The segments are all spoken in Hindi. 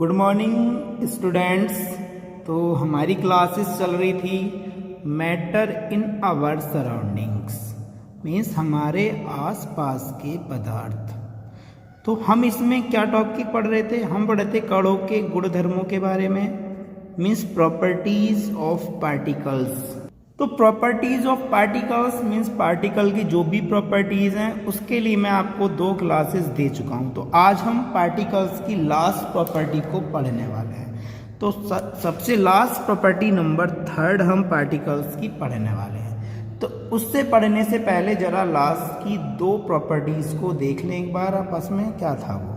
Good morning students. तो हमारी क्लासेस चल रही थी matter in our surroundings, means हमारे आसपास के पदार्थ। तो हम इसमें क्या टॉपिक पढ़ रहे थे? हम पढ़ रहे थे कणों के गुणधर्मों के बारे में, मीन्स प्रॉपर्टीज ऑफ पार्टिकल्स। तो properties of particles means particle की जो भी प्रॉपर्टीज हैं उसके लिए मैं आपको 2 क्लासेस दे चुका हूं। तो आज हम पार्टिकल्स की लास्ट प्रॉपर्टी को पढ़ने वाले हैं। तो सबसे लास्ट प्रॉपर्टी नंबर 3 हम पार्टिकल्स की पढ़ने वाले हैं। तो उससे पढ़ने से पहले जरा लास्ट की 2 प्रॉपर्टीज को देख लें एक बार आपस में, क्या था वो।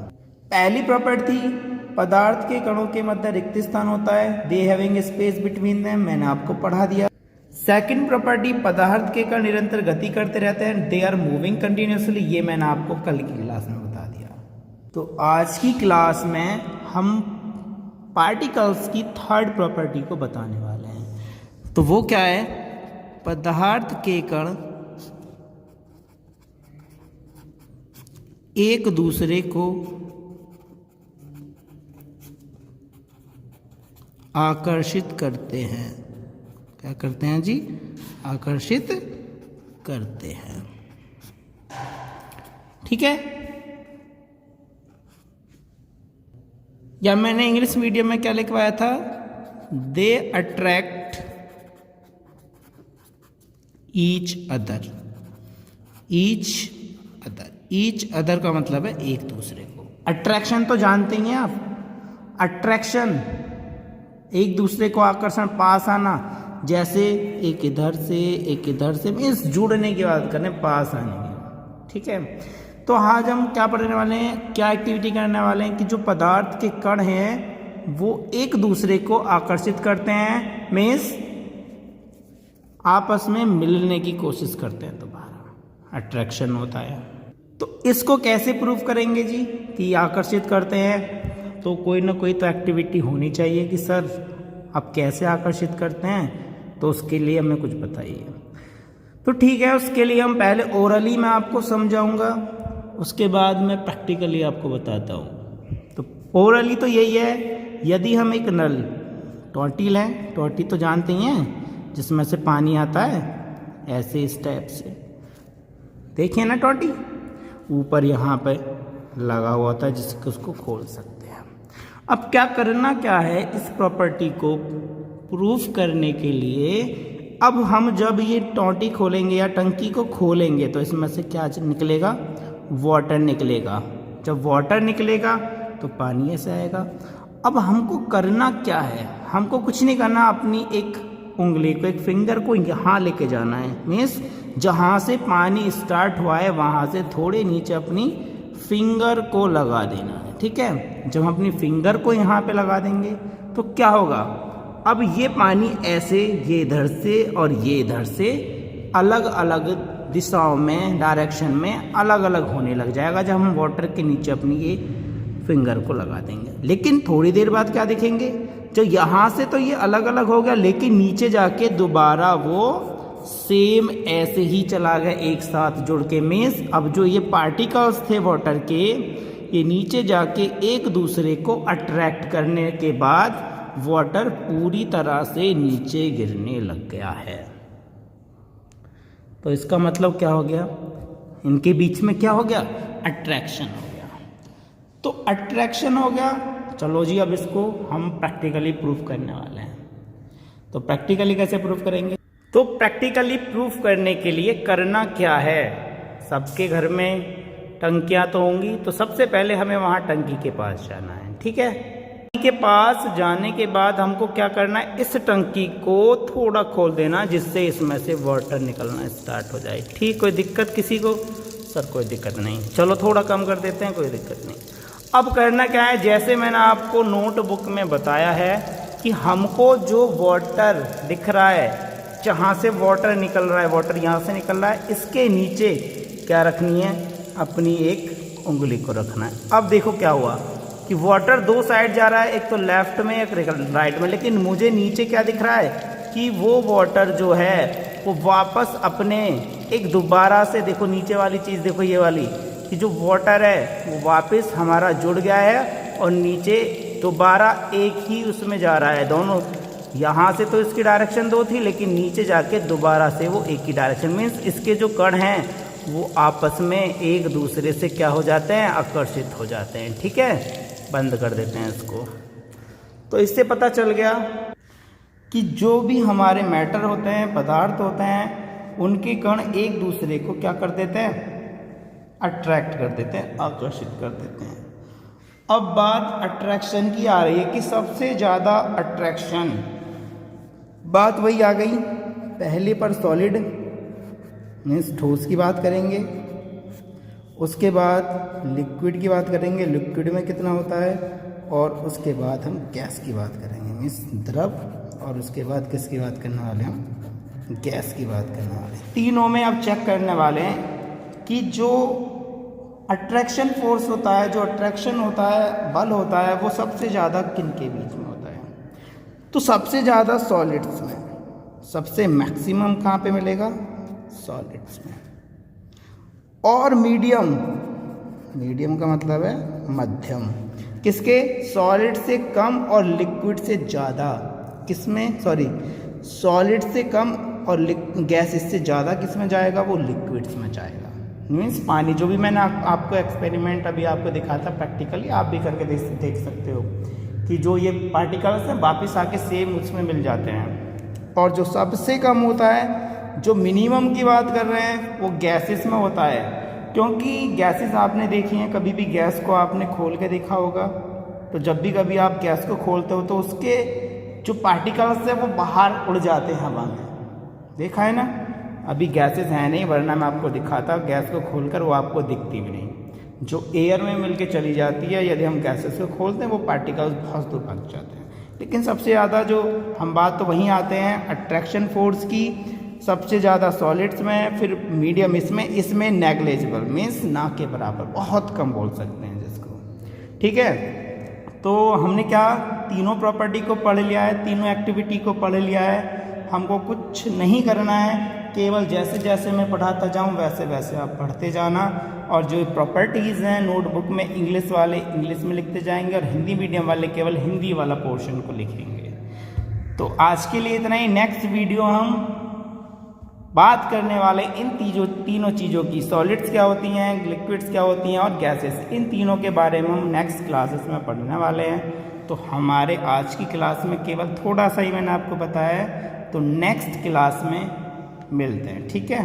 पहली प्रॉपर्टी थी पदार्थ के कणों के मध्य रिक्त स्थान होता है, they having space between them, मैंने आपको पढ़ा दिया। सेकंड प्रॉपर्टी पदार्थ के कण निरंतर गति करते रहते हैं, दे आर मूविंग कंटिन्यूसली, ये मैंने आपको कल की क्लास में बता दिया। तो आज की क्लास में हम पार्टिकल्स की 3rd प्रॉपर्टी को बताने वाले हैं। तो वो क्या है? पदार्थ के कण एक दूसरे को आकर्षित करते हैं। क्या करते हैं जी? आकर्षित करते हैं। ठीक है, या मैंने इंग्लिश मीडियम में क्या लिखवाया था? They attract each other. Each other का मतलब है एक दूसरे को। अट्रैक्शन तो जानते ही हैं आप। अट्रैक्शन एक दूसरे को आकर्षण, पास आना, जैसे एक इधर से मीन्स जुड़ने की बात करें, पास आने की। ठीक है, तो आज हम क्या पढ़ने वाले हैं, क्या एक्टिविटी करने वाले हैं कि जो पदार्थ के कण हैं वो एक दूसरे को आकर्षित करते हैं, मीन्स आपस में मिलने की कोशिश करते हैं, दोबारा अट्रैक्शन होता है। तो इसको कैसे प्रूव करेंगे जी कि आकर्षित करते हैं? तो कोई ना कोई तो एक्टिविटी होनी चाहिए कि सर आप कैसे आकर्षित करते हैं, तो उसके लिए हमें कुछ बताइए। तो ठीक है, उसके लिए हम पहले ओरली मैं आपको समझाऊंगा, उसके बाद मैं प्रैक्टिकली आपको बताता हूँ। तो ओरली तो यही है, यदि हम एक नल टोटी लें, टोटी तो जानते ही हैं जिसमें से पानी आता है, ऐसे इस टाइप से देखिए ना, टोटी ऊपर यहाँ पे लगा हुआ था जिसको उसको खोल सकते हैं। अब क्या करना क्या है, इस प्रॉपर्टी को प्रूफ करने के लिए अब हम जब ये टोटी खोलेंगे या टंकी को खोलेंगे तो इसमें से क्या निकलेगा? वाटर निकलेगा। जब वाटर निकलेगा तो पानी ऐसे आएगा। अब हमको करना क्या है? हमको कुछ नहीं करना, अपनी एक उंगली को, एक फिंगर को यहाँ लेके जाना है, मीन्स जहाँ से पानी स्टार्ट हुआ है वहाँ से थोड़े नीचे अपनी फिंगर को लगा देना है। ठीक है, जब हम अपनी फिंगर को यहाँ पे लगा देंगे तो क्या होगा? अब ये पानी ऐसे, ये इधर से और ये इधर से अलग अलग दिशाओं में, डायरेक्शन में अलग अलग होने लग जाएगा जब हम वाटर के नीचे अपनी ये फिंगर को लगा देंगे। लेकिन थोड़ी देर बाद क्या देखेंगे, जो यहाँ से तो ये अलग अलग हो गया, लेकिन नीचे जाके दोबारा वो सेम ऐसे ही चला गया एक साथ जुड़ के। मीन्स अब जो ये पार्टिकल्स थे वाटर के, ये नीचे जाके एक दूसरे को अट्रैक्ट करने के बाद वाटर पूरी तरह से नीचे गिरने लग गया है। तो इसका मतलब क्या हो गया? इनके बीच में क्या हो गया? अट्रैक्शन हो गया। तो अट्रैक्शन हो गया। चलो जी, अब इसको हम प्रैक्टिकली प्रूफ करने वाले हैं। तो प्रैक्टिकली कैसे प्रूफ करेंगे? तो प्रैक्टिकली प्रूफ करने के लिए करना क्या है? सबके घर में टंकियाँ तो होंगी, तो सबसे पहले हमें वहाँ टंकी के पास जाना है। ठीक है, टंकी के पास जाने के बाद हमको क्या करना है? इस टंकी को थोड़ा खोल देना जिससे इसमें से वाटर निकलना स्टार्ट हो जाए। ठीक, कोई दिक्कत किसी को? सर कोई दिक्कत नहीं, चलो थोड़ा कम कर देते हैं, कोई दिक्कत नहीं। अब करना क्या है, जैसे मैंने आपको नोटबुक में बताया है कि हमको जो वाटर दिख रहा है, जहाँ से वाटर निकल रहा है, वाटर यहाँ से निकल रहा है, इसके नीचे क्या रखनी है? अपनी एक उंगली को रखना है। अब देखो क्या हुआ कि वाटर 2 साइड जा रहा है, एक तो लेफ्ट में एक राइट में, लेकिन मुझे नीचे क्या दिख रहा है कि वो वाटर जो है वो वापस अपने एक दोबारा से, देखो नीचे वाली चीज़ देखो, ये वाली कि जो वाटर है वो वापस हमारा जुड़ गया है और नीचे दोबारा एक ही उसमें जा रहा है, दोनों यहाँ से तो इसकी डायरेक्शन 2 थी, लेकिन नीचे जाके दोबारा से वो एक ही डायरेक्शन, मीन्स इसके जो कण हैं वो आपस में एक दूसरे से क्या हो जाते हैं, आकर्षित हो जाते हैं। ठीक है, बंद कर देते हैं इसको। तो इससे पता चल गया कि जो भी हमारे मैटर होते हैं, पदार्थ होते हैं, उनके कण एक दूसरे को क्या कर देते हैं, अट्रैक्ट कर देते हैं, आकर्षित कर देते हैं। अब बात अट्रैक्शन की आ रही है कि सबसे ज़्यादा अट्रैक्शन, बात वही आ गई पहले पर सॉलिड मीन्स ठोस की बात करेंगे, उसके बाद लिक्विड की बात करेंगे, लिक्विड में कितना होता है, और उसके बाद हम गैस की बात करेंगे मीन्स द्रव, और उसके बाद किसकी बात करने वाले हम, गैस की बात करने वाले। तीनों में अब चेक करने वाले हैं कि जो अट्रैक्शन फोर्स होता है, जो अट्रैक्शन होता है, बल होता है, वो सबसे ज़्यादा किन के बीच में होता है। तो सबसे ज़्यादा सॉलिड्स में, सबसे मैक्सिमम कहाँ पे मिलेगा, सॉलिड्स में। और मीडियम, मीडियम का मतलब है मध्यम, किसके, सॉलिड से कम और लिक्विड से ज़्यादा, किसमें, सॉरी सॉलिड से कम और गैस इससे ज़्यादा किसमें जाएगा, वो लिक्विड्स में जाएगा। मीन्स पानी, जो भी मैंने आपको एक्सपेरिमेंट अभी आपको दिखाया था प्रैक्टिकली, आप भी करके देख सकते हो कि जो ये पार्टिकल्स हैं वापस आके सेम उसमें मिल जाते हैं। और जो सबसे कम होता है, जो मिनिमम की बात कर रहे हैं, वो गैसेस में होता है, क्योंकि गैसेस आपने देखी हैं, कभी भी गैस को आपने खोल के देखा होगा, तो जब भी कभी आप गैस को खोलते हो तो उसके जो पार्टिकल्स हैं वो बाहर उड़ जाते हैं हवा में, देखा है ना। अभी गैसेस हैं नहीं, वरना मैं आपको दिखाता, गैस को खोलकर वो आपको दिखती भी नहीं, जो एयर में मिलके चली जाती है। यदि हम गैसेस को खोलते हैं वो पार्टिकल्स बहुत दूर भाग जाते हैं। लेकिन सबसे ज़्यादा जो हम बात तो वहीं आते हैं अट्रैक्शन फोर्स की, सबसे ज़्यादा सॉलिड्स में, फिर मीडियम इसमें नेग्लिजिबल मीन्स ना के बराबर, बहुत कम बोल सकते हैं जिसको। ठीक है, तो हमने क्या तीनों प्रॉपर्टी को पढ़ लिया है, तीनों एक्टिविटी को पढ़ लिया है। हमको कुछ नहीं करना है, केवल जैसे जैसे मैं पढ़ाता जाऊं वैसे वैसे आप पढ़ते जाना, और जो प्रॉपर्टीज़ हैं नोटबुक में इंग्लिश वाले इंग्लिश में लिखते जाएंगे, और हिंदी मीडियम वाले केवल हिंदी वाला पोर्शन को लिखेंगे। तो आज के लिए इतना ही। नेक्स्ट वीडियो हम बात करने वाले इन तीनों चीज़ों की, सॉलिड्स क्या होती हैं, लिक्विड्स क्या होती हैं, और गैसेस, इन तीनों के बारे में हम नेक्स्ट क्लासेस में पढ़ने वाले हैं। तो हमारे आज की क्लास में केवल थोड़ा सा ही मैंने आपको बताया है, तो नेक्स्ट क्लास में मिलते हैं। ठीक है।